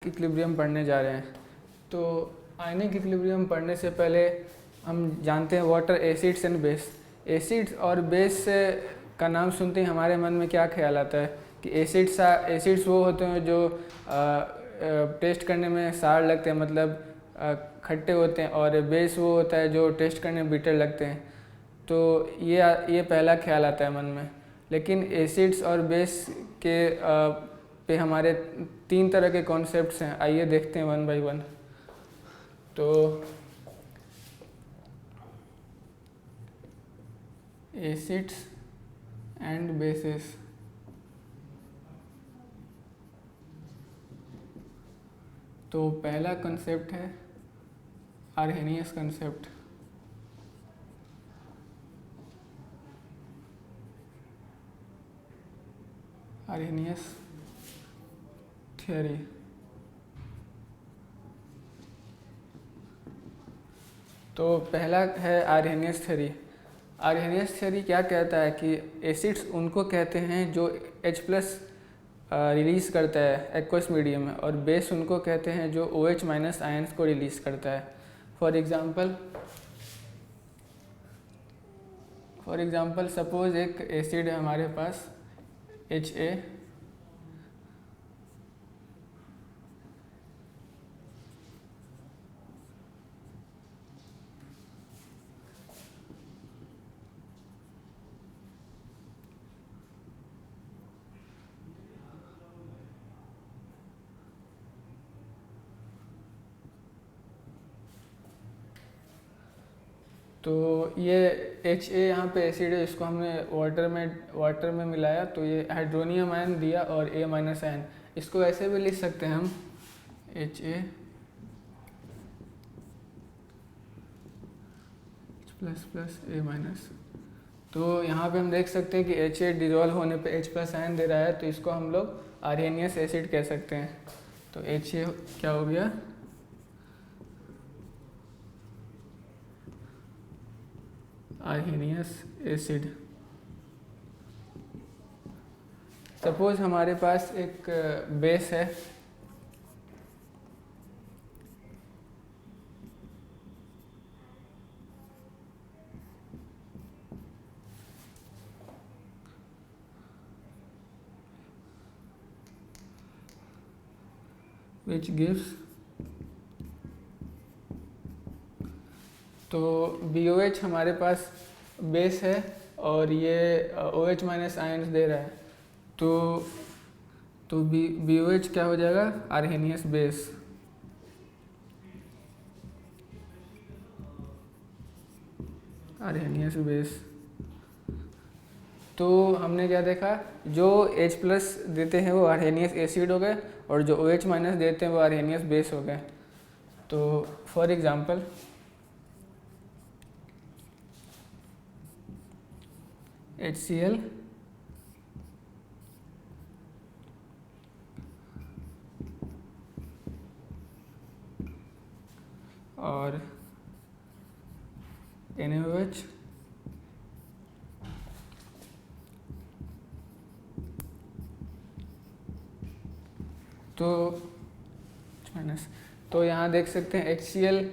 Equilibrium पढ़ने जा रहे हैं। तो आयनिक इक्विलिब्रियम पढ़ने से पहले हम जानते हैं water acids and base. Acids और बेस का नाम सुनते ही हमारे मन में क्या ख्याल आता है कि एसिड्स वो होते हैं जो टेस्ट करने में सार लगते हैं, मतलब खट्टे होते हैं, और बेस वो होता है जो टेस्ट करने में बिटर लगते हैं। तो ये पहला ख्याल आता है मन में। लेकिन एसिड्स और बेस के पे हमारे 3 तरह के कॉन्सेप्ट्स हैं। आइए देखते हैं वन बाय वन। तो एसिड्स एंड बेसिस। तो पहला कॉन्सेप्ट है आर्हेनियस कॉन्सेप्ट। Arrhenius theory. तो पहला है आर्हेनियस थ्योरी। आर्हेनियस थ्योरी क्या कहता है कि एसिड्स उनको कहते हैं जो H+ रिलीज़ करता है एक्वस मीडियम में, और बेस उनको कहते हैं जो OH- आयंस को रिलीज़ करता है। फॉर एग्ज़ाम्पल सपोज एक एसिड है हमारे पास Ha। तो ये Ha यहाँ पे एसिड है, इसको हमने वाटर में मिलाया तो ये हाइड्रोनियम आयन दिया और A- आयन। इसको ऐसे भी लिख सकते हैं हम Ha प्लस A-। तो यहाँ पे हम देख सकते हैं कि Ha डिजॉल्व होने पे H+ आयन दे रहा है, तो इसको हम लोग आर्हेनियस एसिड कह सकते हैं। तो Ha क्या हो गया, आर्हेनियस एसिड। सपोज हमारे पास एक बेस है which gives, तो BOH हमारे पास बेस है और ये OH- आयन्स दे रहा है। तो BOH क्या हो जाएगा, आर्हेनियस बेस। Arrhenius base. तो हमने क्या देखा, जो H+ देते हैं वो आर्हेनियस एसिड हो गए, और जो OH- देते हैं वो आर्हेनियस बेस हो गए। तो फॉर एग्जांपल HCl और NaOH तो यहाँ देख सकते हैं HCl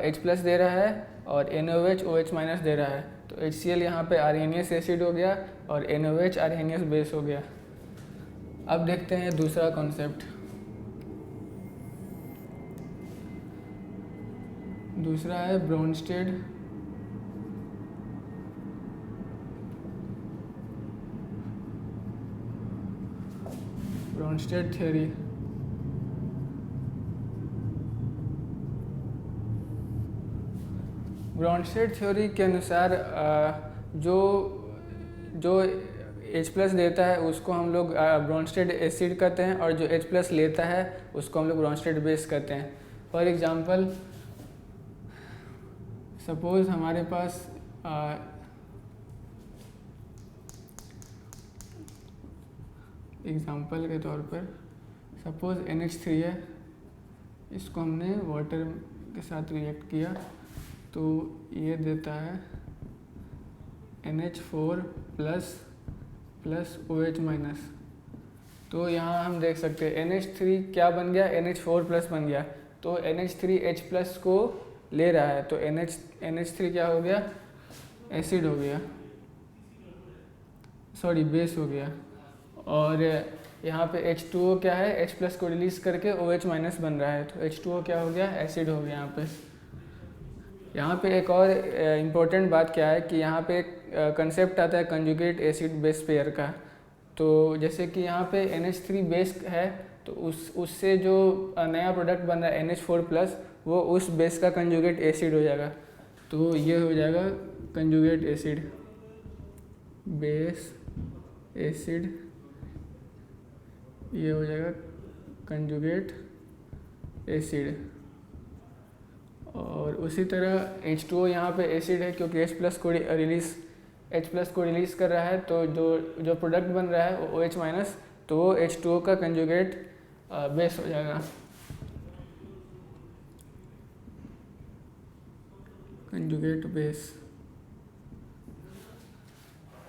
H+ दे रहा है और NaOH OH- दे रहा है। तो HCl यहाँ पे आर्हेनियस एसिड हो गया और NaOH आर्हेनियस बेस हो गया। अब देखते हैं दूसरा कॉन्सेप्ट। दूसरा है ब्रोंस्टेड थ्योरी। ब्रोंस्टेड थ्योरी के अनुसार जो H+ देता है उसको हम लोग ब्रोंस्टेड एसिड कहते हैं, और जो H+ लेता है उसको हम लोग ब्रोंस्टेड बेस कहते हैं। फॉर एग्जांपल सपोज हमारे पास एग्जांपल के तौर पर सपोज NH3 है, इसको हमने वाटर के साथ रिएक्ट किया तो ये देता है NH4+ OH-। तो यहाँ हम देख सकते हैं NH3 क्या बन गया, NH4+ बन गया। तो NH3H+ को ले रहा है, तो NH3 क्या हो गया, एसिड हो गया, सॉरी बेस हो गया। और यहाँ पे H2O क्या है, H+ को रिलीज़ करके OH- बन रहा है, तो H2O क्या हो गया, एसिड हो गया। यहाँ पे एक और इम्पोर्टेंट बात क्या है कि यहाँ पे एक कंसेप्ट आता है कंजुगेट एसिड बेस पेयर का। तो जैसे कि यहाँ पे NH3 बेस है, तो उससे जो नया प्रोडक्ट बन रहा है NH4+, वो उस बेस का कंजुगेट एसिड हो जाएगा। तो ये हो जाएगा कंजुगेट एसिड, बेस एसिड, ये हो जाएगा कंजुगेट एसिड। और उसी तरह H2O यहाँ पे एसिड है क्योंकि H+ को रिलीज़ कर रहा है, तो जो प्रोडक्ट बन रहा है वो OH-, तो वो H2O का कंजुगेट बेस हो जाएगा, कंजुगेट बेस।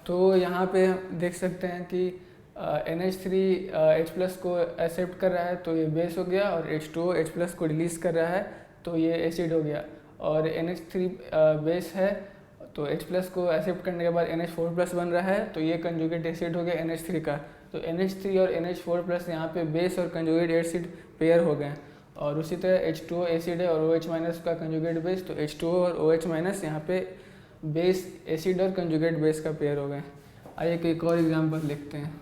तो यहाँ पे हम देख सकते हैं कि NH3 H+ को एक्सेप्ट कर रहा है, तो ये बेस हो गया, और H2O H+ को रिलीज़ कर रहा है, तो ये एसिड हो गया। और NH3 बेस है, तो H+ को एक्सेप्ट करने के बाद NH4+ बन रहा है, तो ये कंजुगेट एसिड हो गया NH3 का। तो NH3 और NH4+ यहाँ पे बेस और कंजुगेट एसिड पेयर हो गए। और उसी तरह H2O एसिड है और OH- का कंजुगेट बेस, तो H2O और OH- यहाँ पे बेस एसिड और कंजुगेट बेस का पेयर हो गए। आइए एक और एग्जांपल लिखते हैं।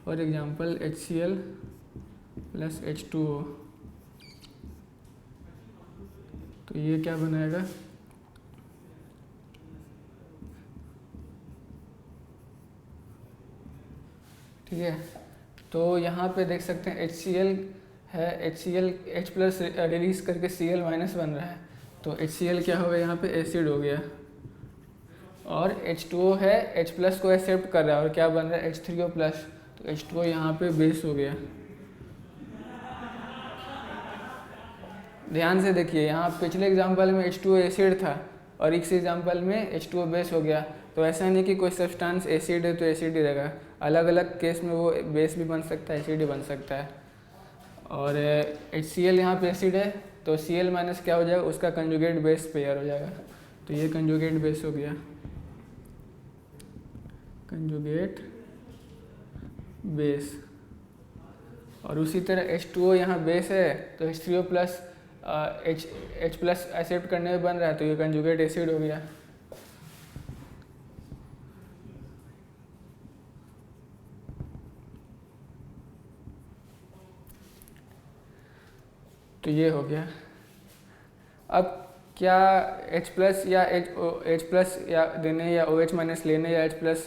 फॉर एग्जांपल HCl + H2O, तो ये क्या बनाएगा, ठीक है। तो यहाँ पे देख सकते हैं HCl है, HCl H+ रिलीज़ करके Cl- बन रहा है, तो HCl क्या होगा, यहाँ पे एसिड हो गया। और H2O है, H+ को एक्सेप्ट कर रहा है, और क्या बन रहा है, H3O+, तो H2O यहाँ पे बेस हो गया। ध्यान से देखिए, यहाँ पिछले एग्जांपल में H2O एसिड था और इस एग्जांपल में H2O बेस हो गया। तो ऐसा नहीं कि कोई सब्सटेंस एसिड है तो एसिड ही रहेगा, अलग अलग केस में वो बेस भी बन सकता है, एसिड ही बन सकता है। और HCl यहाँ पे एसिड है, तो Cl- क्या हो जाएगा, उसका कंजुगेट बेस पेयर हो जाएगा, तो ये कंजुगेट बेस हो गया, कंजुगेट बेस। और उसी तरह H2O यहाँ बेस है, तो H3O+ H+ एक्सेप्ट करने में बन रहा है, तो ये कंजुगेट एसिड हो गया। तो ये हो गया। अब क्या H+ या H+ या देने या OH- लेने या H+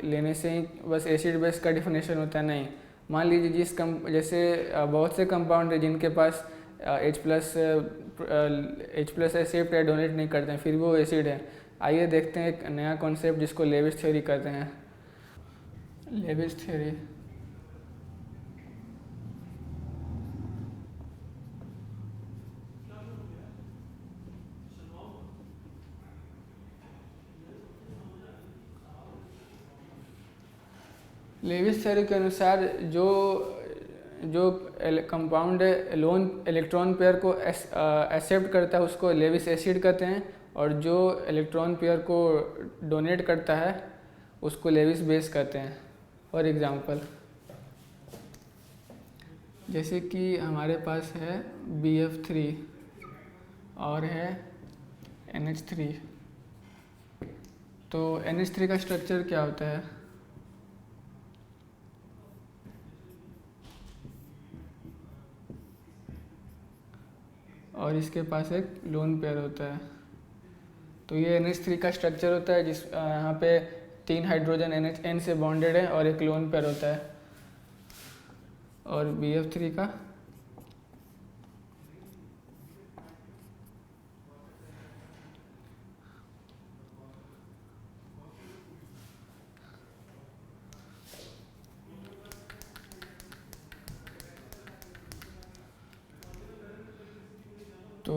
लेने से ही बस एसिड बेस का डिफिनेशन होता है, नहीं। मान लीजिए जैसे बहुत से कंपाउंड है जिनके पास H+ एक्सेप्ट या डोनेट नहीं करते हैं, फिर वो एसिड है। आइए देखते हैं एक नया कॉन्सेप्ट जिसको लेविस थ्योरी कहते हैं। लेविस थ्योरी, लेविस थ्योरी के अनुसार जो जो कंपाउंड लोन इलेक्ट्रॉन पेयर को एक्सेप्ट करता है उसको लेविस एसिड कहते हैं, और जो इलेक्ट्रॉन पेयर को डोनेट करता है उसको लेविस बेस कहते हैं। फॉर एग्जांपल जैसे कि हमारे पास है BF3 और है NH3, तो NH3 का स्ट्रक्चर क्या होता है, और इसके पास एक लोन पेयर होता है। तो ये NH3 का स्ट्रक्चर होता है, जिस यहाँ पे 3 हाइड्रोजन NH- से बॉन्डेड है और एक लोन पेयर होता है। और BF3 का तो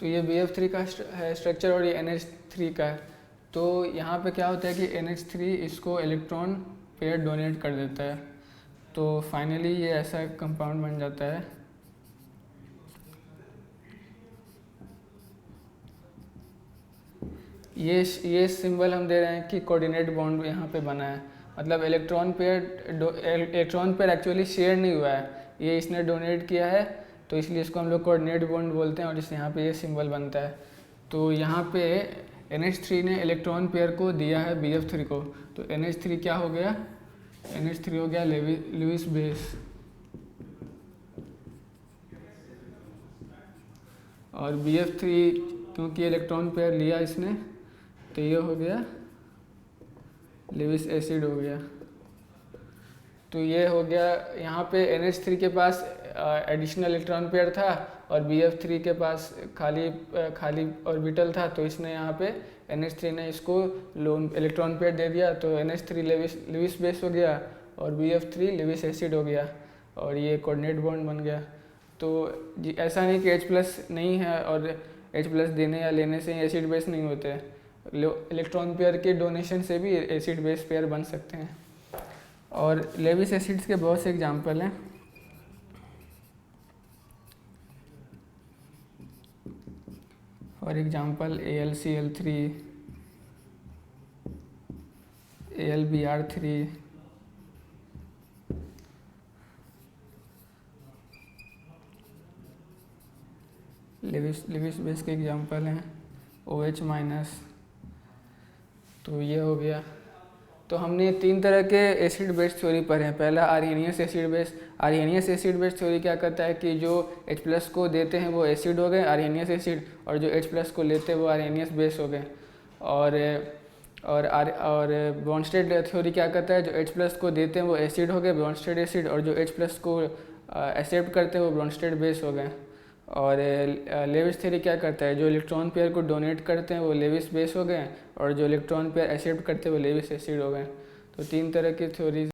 तो ये BF3 का है स्ट्रक्चर और ये NH3 का है। तो यहाँ पे क्या होता है कि NH3 इसको इलेक्ट्रॉन पेयर डोनेट कर देता है, तो फाइनली ये ऐसा कंपाउंड बन जाता है। ये सिंबल हम दे रहे हैं कि कोऑर्डिनेट बॉन्ड यहाँ पे बना है, मतलब इलेक्ट्रॉन पेयर एक्चुअली शेयर नहीं हुआ है, ये इसने डोनेट किया है, तो इसलिए इसको हम लोग कोऑर्डिनेट बॉन्ड बोलते हैं और इस यहाँ पे ये सिंबल बनता है। तो यहाँ पे NH3 ने इलेक्ट्रॉन पेयर को दिया है BF3 को, तो NH3 क्या हो गया, NH3 हो गया लुईस बेस, और BF3 क्योंकि इलेक्ट्रॉन पेयर लिया इसने, तो ये हो गया लुईस एसिड हो गया। तो ये हो गया, यहाँ पे NH3 के पास एडिशनल इलेक्ट्रॉन पेयर था और BF3 के पास खाली ऑर्बिटल था, तो इसने यहाँ पे NH3 ने इसको लोन इलेक्ट्रॉन पेयर दे दिया, तो NH3 लुईस बेस हो गया और BF3 लुईस एसिड हो गया और ये कोऑर्डिनेट बॉन्ड बन गया। तो ऐसा नहीं कि H+ नहीं है और H+ देने या लेने से एसिड बेस नहीं होते, इलेक्ट्रॉन पेयर के डोनेशन से भी एसिड बेस पेयर बन सकते हैं। और लेविस एसिड्स के बहुत से एग्जाम्पल हैं। For example AlCl3, AlBr3, Lewis base के एग्जाम्पल हैं OH-। तो ये हो गया। तो हमने 3 तरह के एसिड बेस थ्योरी पढ़े हैं। पहला Arrhenius acid base. Arrhenius acid base theory क्या करता है कि जो H+ को देते हैं वो एसिड हो गए आर्हेनियस एसिड, और जो H+ को लेते हैं वो आर्हेनियस बेस हो गए। और ब्रॉन्स्टेड थ्योरी क्या करता है, जो H+ को देते हैं वो एसिड हो गए ब्रॉन्स्टेड एसिड, और जो H+ को एक्सेप्ट करते हैं वो ब्रॉन्स्टेड बेस हो गए। और लेविस थ्योरी क्या करता है, जो इलेक्ट्रॉन पेयर को डोनेट करते हैं वो लेविस बेस हो गए, और जो इलेक्ट्रॉन पेयर एक्सेप्ट करते हैं वो लेविस एसिड हो गए। तो 3 तरह की थ्योरीज